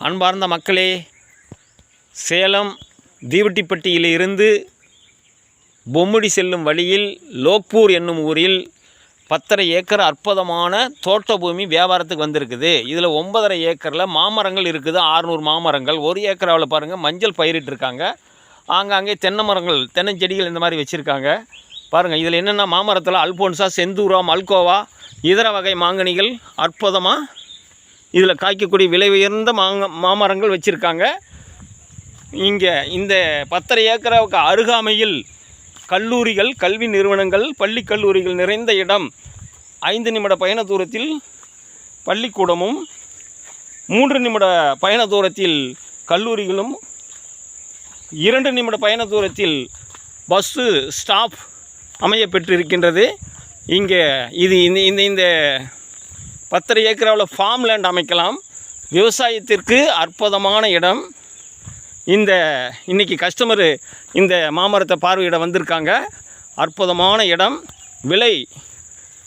அன்பார்ந்த மக்களே, சேலம் தீவட்டிப்பட்டியில் இருந்து பொம்முடி செல்லும் வழியில் லோக்பூர் என்னும் ஊரில் 10.5 ஏக்கர் அற்புதமான தோட்ட பூமி வியாபாரத்துக்கு வந்திருக்குது. இதில் 9.5 ஏக்கரில் மாமரங்கள் இருக்குது. 600 மாமரங்கள். 1 ஏக்கராவில் பாருங்கள் மஞ்சள் பயிரிட்டிருக்காங்க. ஆங்காங்கே தென்னை மரங்கள், தென்னஞ்செடிகள் இந்த மாதிரி வச்சுருக்காங்க. பாருங்கள், இதில் என்னென்ன மாமரத்தில் அல்போன்சா, செந்தூரா, மல்கோவா, இதர வகை மாங்கனிகள் அற்புதமாக இதில் காய்க்கக்கூடிய விலை உயர்ந்த மாமரங்கள் வச்சுருக்காங்க. இங்கே இந்த 10.5 ஏக்கராவுக்கு அருகாமையில் கல்லூரிகள், கல்வி நிறுவனங்கள், பள்ளி கல்லூரிகள் நிறைந்த இடம். 5 நிமிட பயண தூரத்தில் பள்ளிக்கூடமும், 3 நிமிட பயண தூரத்தில் கல்லூரிகளும், 2 நிமிட பயண தூரத்தில் பஸ்ஸு ஸ்டாப் அமைய பெற்றிருக்கின்றது. இங்கே இது இந்த 10.5 ஏக்கராவில் ஃபார்ம் லேண்ட் அமைக்கலாம். விவசாயத்திற்கு அற்புதமான இடம். இன்றைக்கி கஸ்டமரு இந்த மாமரத்தை பார்வையிட வந்திருக்காங்க. அற்புதமான இடம். விலை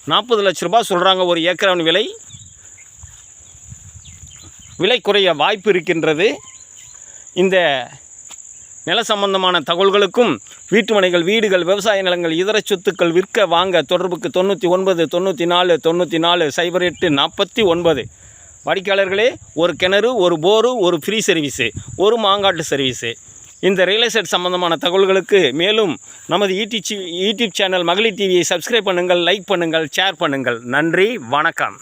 40 லட்ச ரூபாய் சொல்கிறாங்க ஒரு ஏக்கராவின் விலை குறைய வாய்ப்பு இருக்கின்றது. இந்த நில சம்பந்தமான தகவல்களுக்கும் வீட்டுமனைகள், வீடுகள், விவசாய நிலங்கள், இதர சொத்துக்கள் விற்க வாங்க தொடர்புக்கு 99 94 94 08 49. வாடிக்கையாளர்களே, ஒரு கிணறு, ஒரு போரு, ஒரு ஃப்ரீ சர்வீஸு, ஒரு மாங்காட்டு சர்வீஸு. இந்த ரியல் எஸ்டேட் சம்பந்தமான தகவல்களுக்கு மேலும் நமது யூடியூப் சேனல் மகளிர் டிவியை சப்ஸ்கிரைப் பண்ணுங்கள், லைக் பண்ணுங்கள், ஷேர் பண்ணுங்கள். நன்றி, வணக்கம்.